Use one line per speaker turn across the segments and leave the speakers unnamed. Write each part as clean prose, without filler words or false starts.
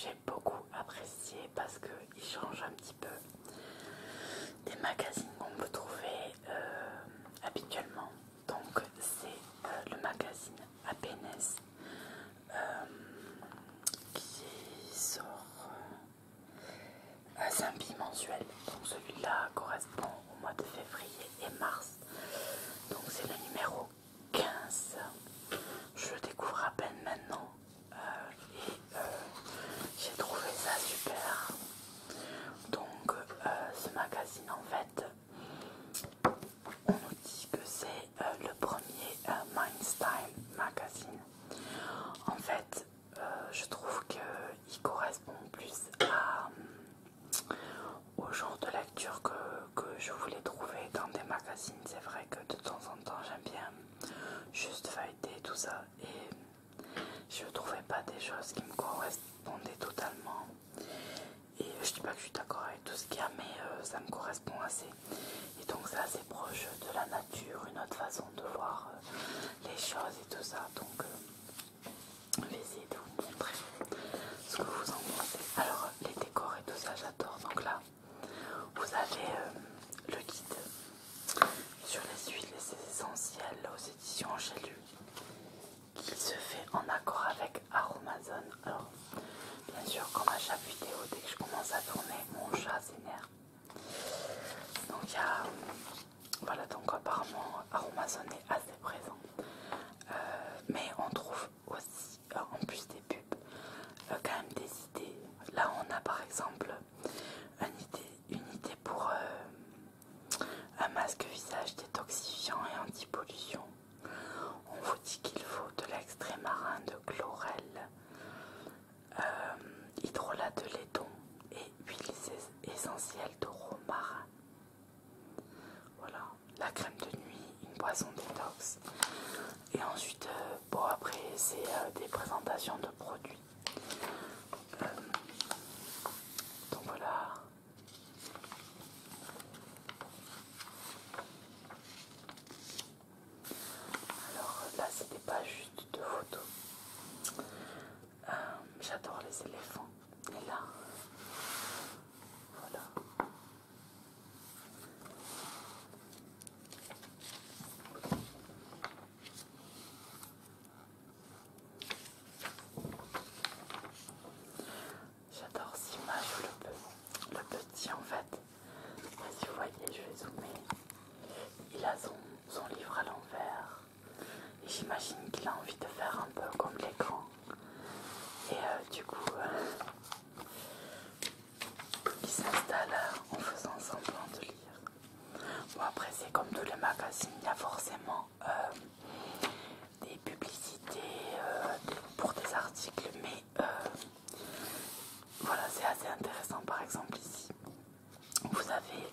j'ai beaucoup apprécié parce qu'il change un petit peu des magazines qu'on peut trouver habituellement. Donc c'est le magazine Happiness qui sort c'est un bimensuel. Donc celui-là correspond au mois de février et mars. Donc c'est le numéro 15. Je le découvre à peine maintenant et j'ai trouvé ça super. Donc ce magazine en fait, on nous dit que c'est le premier Mindstyle magazine. En fait, je trouve qu'il correspond plus au genre de lecture que je voulais trouver dans des magazines. C'est vrai que de temps en temps j'aime bien juste feuilleter tout ça et je ne trouvais pas des choses qui me correspondaient totalement. Et je dis pas que je suis d'accord avec tout ce qu'il y a, mais ça me correspond assez. Et donc c'est assez proche de la nature, une autre façon de voir les choses et tout ça. Donc je vais essayer de vous montrer ce que vous en pensez. Alors les décors et tout ça j'adore. Donc là vous avez le guide sur les huiles et ses essentiels aux éditions J'ai lu, qui se fait en accord avec Aromazone. Alors bien sûr, comme à chaque vidéo, dès que je commence à tourner, mon chat s'énerve. Donc il y a voilà, donc apparemment Aromazone est assez présent. Mais on trouve aussi, en plus des pubs, quand même des idées. Là on a par exemple une idée pour un masque visage détoxifiant et anti-pollution. On vous dit qu'il faut de l'extrait marin de chlorelle, hydrolat de laiton et huiles essentielles de romarin. Voilà, la crème de nuit, une boisson détox. Et ensuite, bon après c'est des présentations de produits. Donc voilà. Alors là c'était pas juste de photos. J'adore les éléphants. Et là, voilà. J'adore cette image où le petit en fait, je sais pas si vous voyez, je vais zoomer, il a son livre à l'envers et j'imagine qu'il a envie de faire un peu comme l'écran et du coup il s'installe en faisant semblant de lire. Bon après c'est comme tous les magazines, il y a forcément des publicités pour des articles, mais voilà, c'est assez intéressant. Par exemple ici vous avez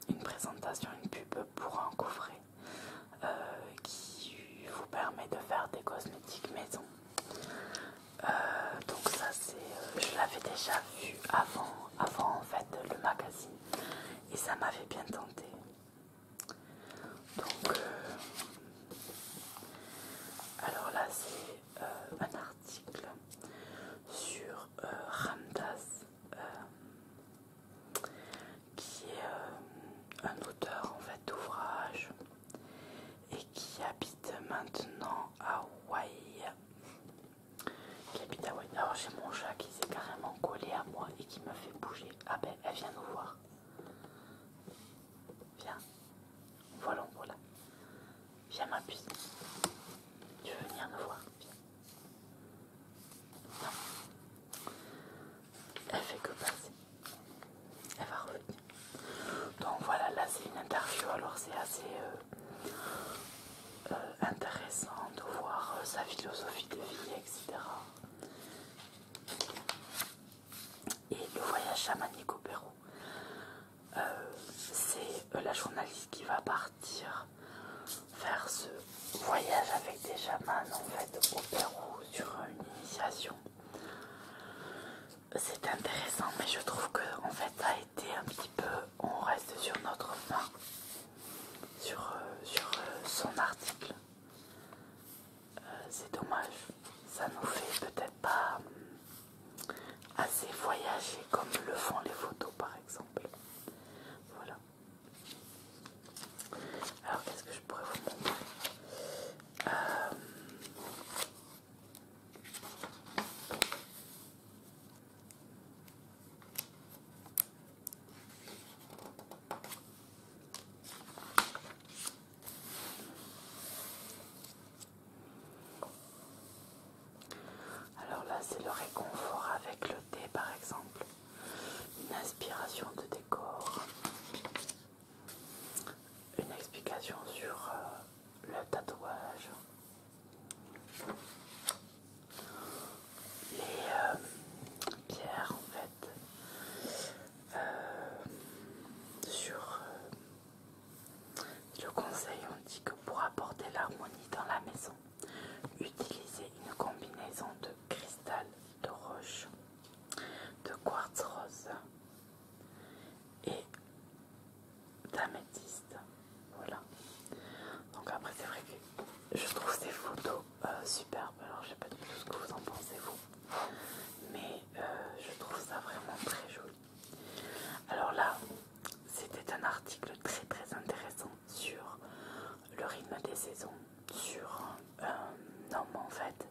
une présentation, une pub pour un coffret qui vous permet de faire des cosmétiques maison. Donc ça c'est, je l'avais déjà vu avant en fait le magazine et ça m'avait bien tenté. Donc alors là c'est un article sur Ramdas qui est un auteur en fait d'ouvrage et qui habite maintenant à Hawaï. Alors j'ai mon chat qui s'est carrément collé à moi et qui me fait bouger. Ah ben elle vient nous voir. Viens. Voilà, voilà. Viens ma puce. Tu veux venir nous voir? Viens. Non. Elle fait que passer. Elle va revenir. Donc voilà, là c'est une interview, alors c'est assez intéressant de voir sa philosophie de vie, etc. Et le voyage chamanique au Pérou, c'est la journaliste qui va partir faire ce voyage avec des chamans en fait au Pérou sur une initiation. C'est intéressant, mais je trouve que en fait ça a été un petit peu, on reste sur notre fin sur son article. C'est dommage, ça nous fait peut-être pas assez voyager comme le font les photos par exemple. Voilà. Alors qu'est-ce que je pourrais vous montrer? Alors là, c'est le réconfort avec le thé par exemple, une inspiration de décor, une explication sur le tatouage, les pierres en fait, sur le conseil, on dit que pour apporter l'harmonie dans la maison, utilisez une combinaison de cristal de roche, de quartz rose et d'améthyste. Voilà. Donc après c'est vrai que je trouve ces photos superbes. Alors je sais pas du tout ce que vous en pensez vous, mais je trouve ça vraiment très joli. Alors là, c'était un article très très intéressant sur le rythme des saisons, sur un homme en fait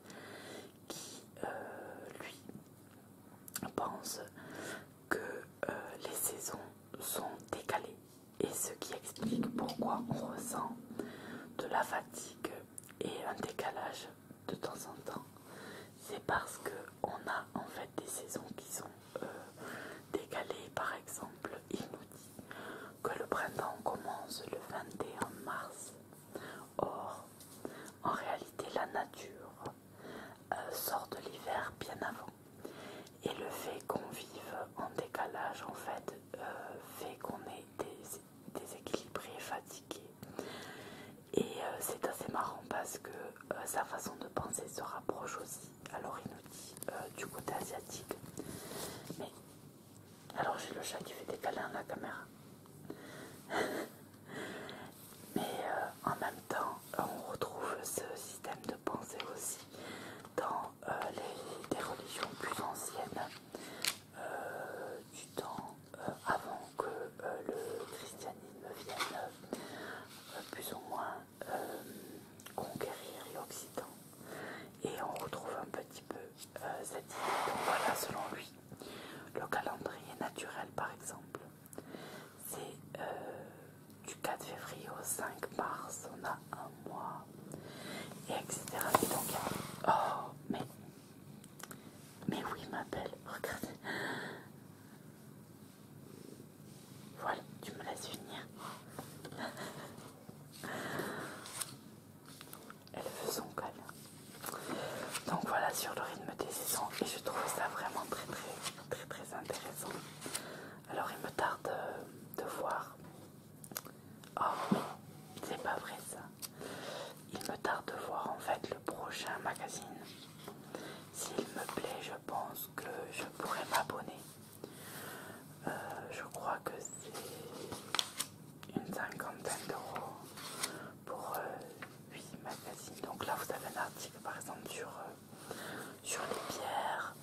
qui lui pense que les saisons sont décalées, et ce qui explique pourquoi on ressent de la fatigue et un décalage de temps en temps. C'est parce que on a en fait des saisons qui sont décalées. Par exemple, il nous dit que le printemps commence le 21 mars. Or, en réalité, la nature sort de l'hiver bien avant. Et le fait qu'on vive en décalage, en fait, fait qu'on est déséquilibré, fatigué. Et c'est assez marrant parce que sa façon de penser se rapproche aussi. Alors il nous dit du côté asiatique. Mais alors j'ai le chat qui fait des câlins à la caméra. Mais en même temps, on retrouve ce système de pensée aussi dans des religions plus anciennes, du temps avant que le christianisme vienne plus ou moins conquérir l'Occident. Et on retrouve un petit peu cette idée. Donc voilà, selon lui, le calendrier naturel par exemple, c'est du 4 février au 5 mars, on a un mois, et etc. Et donc, oh, mais oui, ma belle, regardez. Voilà, tu me laisses finir. Elle veut son câlin. Donc voilà, sur le rythme des saisons, et je trouve ça vraiment très très très très intéressant. Alors il me tarde de voir. Oh mais c'est pas vrai ça. Il me tarde de voir en fait le prochain magazine. S'il me plaît, je pense que je pourrais m'abonner. Je crois que c'est une cinquantaine d'euros pour 8 magazines. Donc là vous avez un article par exemple sur les pierres,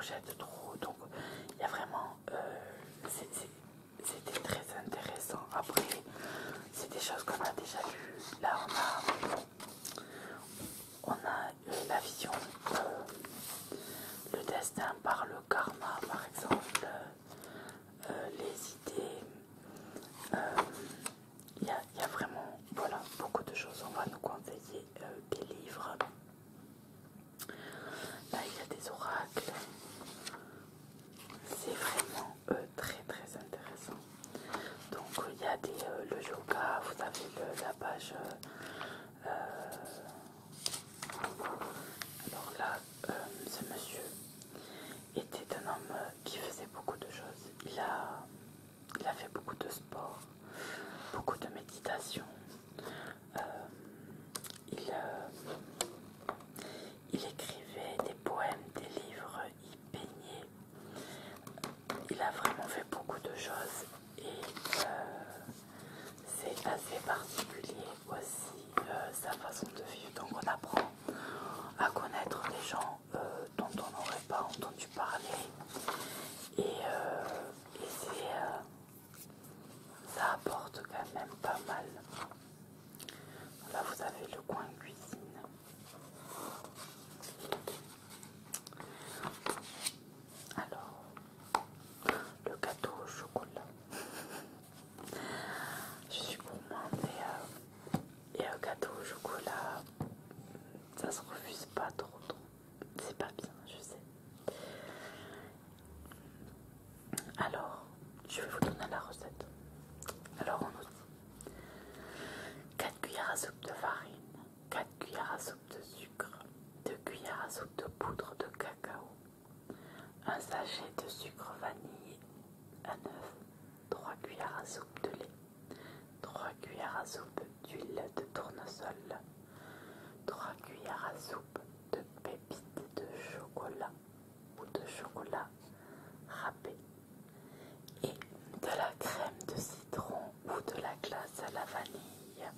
projette trop. Donc il y a vraiment, c'était très intéressant. Après, c'est des choses qu'on a déjà lues. Là, on a la vision, le destin par le karma, par exemple, les idées. Il y a vraiment, voilà, beaucoup de choses. On va nous conseiller des livres. Là, il y a des oracles. C'est vraiment très très intéressant. Donc, il y a le yoga. Vous avez la page. Alors là, ce monsieur était un homme qui faisait beaucoup de choses. Il a fait beaucoup de sport, beaucoup de méditation. Il écrivait des poèmes, des livres, il peignait. Il a vraiment fait beaucoup de choses et c'est assez particulier aussi sa façon de vivre. Donc on apprend à connaître des gens dont on n'aurait pas entendu parler et ça apporte quand même pas mal. Là vous avez le coin cuisine. Alors, le gâteau au chocolat. Je suis gourmande et un gâteau au chocolat, ça se refuse pas trop. C'est pas bien, je sais. Alors, je vais vous donner la recette. Alors, on nous dit 4 cuillères à soupe de farine, 4 cuillères à soupe de sucre, 2 cuillères à soupe de poudre de cacao, un sachet de sucre vanillé à 9, 3 cuillères à soupe de lait, 3 cuillères à soupe d'huile de tournesol, 3 cuillères à soupe de pépites de chocolat ou de chocolat râpé et de la crème de citron ou de la glace à la vanille.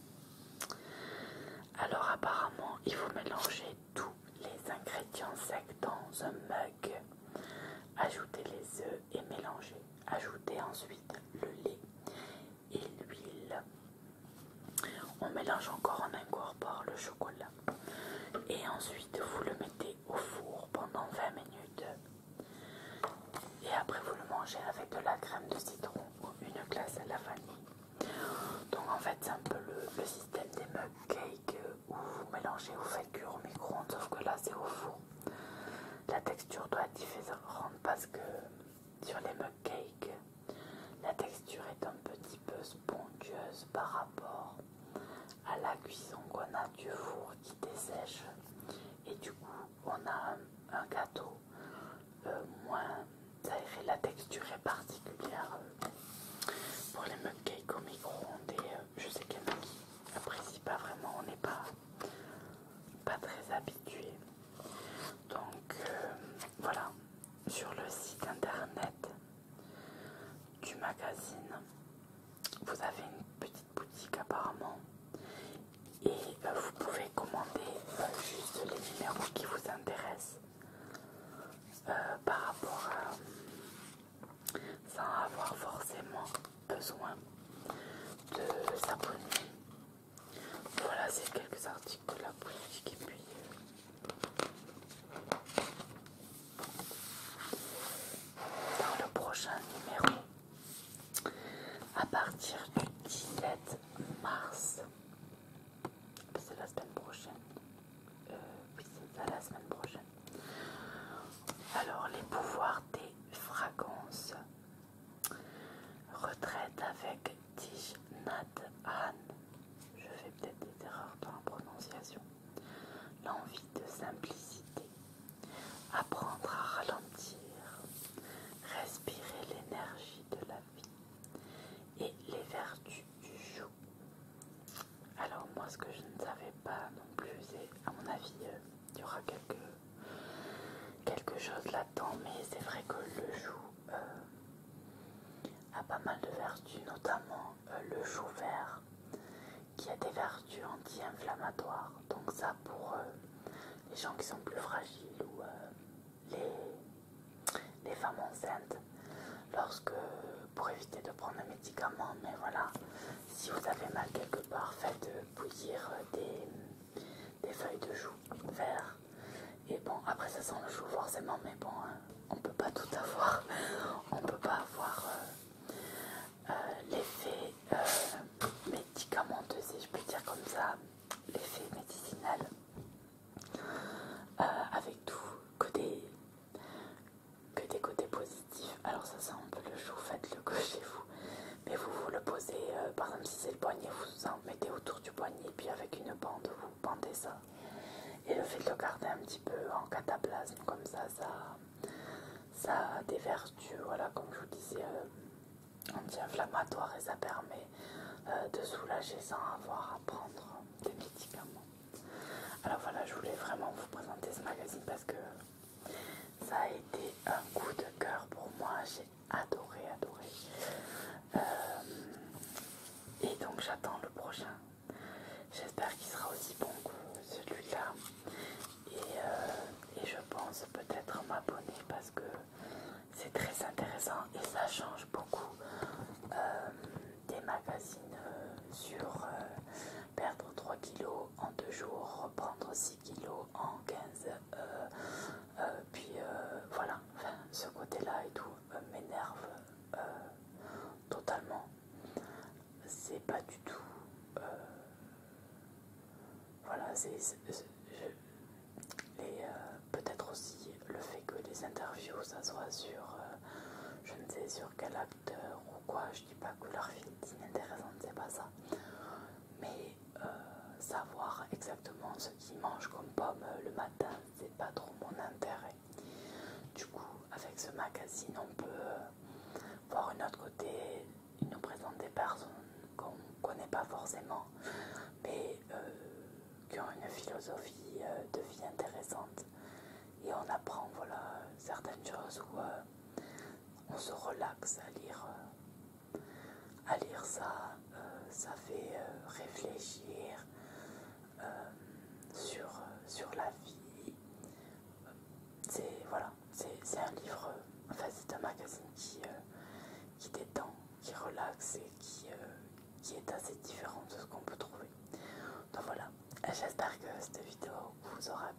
Alors apparemment, il faut mélanger tous les ingrédients secs dans un mug. Ajoutez les œufs et mélangez. Ajoutez ensuite le lait et l'huile. On mélange encore, on incorpore le chocolat. Et ensuite, vous le mettez au four pendant 20 minutes. Et après, vous le mangez avec de la crème de citron ou une glace à la vanille. Donc en fait, c'est un peu le système des mug cakes où vous mélangez, vous faites cuire au micro-ondes, sauf que là, c'est au four. La texture doit être différente parce que sur les mug cakes, la texture est un petit peu spongieuse par rapport à la cuisson qu'on a du four qui dessèche. Et du coup, on a un gâteau moins aéré. La texture est particulière pour les mug cakes au micro-ondes. Et je sais qu'il y en a qui n'apprécient pas vraiment. On n'est pas très habitué. Donc voilà, sur le site internet du magazine, vous avez une petite boutique apparemment et vous pouvez commander juste les numéros qui vous intéressent par rapport à sans avoir forcément besoin de s'abonner. Voilà, c'est quelques articles de la boutique et puis dans le prochain numéro, à partir du 17 mars, c'est la semaine prochaine, oui c'est ça, la semaine prochaine. Alors les pouvoirs des fragrances, retraite avec Thich Nhat Hanh, je fais peut-être des erreurs dans la prononciation, l'envie de simplicité, apprendre à ralentir, respirer l'énergie de la vie et les vertus du joug. Alors moi ce que je ne savais pas non plus, c'est à mon avis il y aura quelque chose là-dedans, mais c'est vrai que le joug a pas mal de vertus, notamment le chou vert qui a des vertus anti-inflammatoires. Donc ça pour les gens qui sont plus fragiles ou éviter de prendre un médicament, mais voilà, si vous avez mal quelque part, faites bouillir des feuilles de chou vert. Et bon, après ça sent le chou forcément, mais bon, hein, on peut pas tout avoir. On peut pas avoir l'effet médicamenteux, si je peux dire comme ça, l'effet médicinal, avec tout, que des côtés positifs. Alors ça sent un peu le chou, faites-le que chez vous. Mais vous le posez, par exemple si c'est le poignet, vous en mettez autour du poignet, puis avec une bande, vous bandez ça. Et le fait de le garder un petit peu en cataplasme, comme ça a des vertus, voilà, comme je vous disais, anti-inflammatoires, et ça permet de soulager sans avoir à prendre des médicaments. Alors voilà, je voulais vraiment vous présenter ce magazine parce que ça a été un coup de cœur pour moi, j'ai adoré. Et donc j'attends le prochain. J'espère qu'il sera aussi bon que celui-là. Et je pense peut-être m'abonner parce que c'est très intéressant et ça change beaucoup des magazines sur perdre 3 kilos en 2 jours, reprendre 6 kilos en 15, puis voilà, enfin, ce côté-là et tout m'énerve totalement. C'est pas du tout... voilà, peut-être aussi le fait que les interviews, ça soit sur, je ne sais sur quel acteur ou quoi, je dis pas que leur vie est inintéressante, c'est pas ça, mais savoir exactement ce qu'ils mangent comme pomme le matin, c'est pas trop mon intérêt. Du coup, avec ce magazine, on peut voir un autre côté, il nous présente des personnes qu'on connaît pas forcément, mais qui ont une philosophie de vie intéressante. Et on apprend, voilà, certaines choses où on se relaxe à lire ça. Ça fait réfléchir sur la vie. Voilà, c'est un livre, enfin c'est un magazine qui détend, qui relaxe et qui est assez différent de ce qu'on peut trouver. Donc voilà, j'espère que cette vidéo vous aura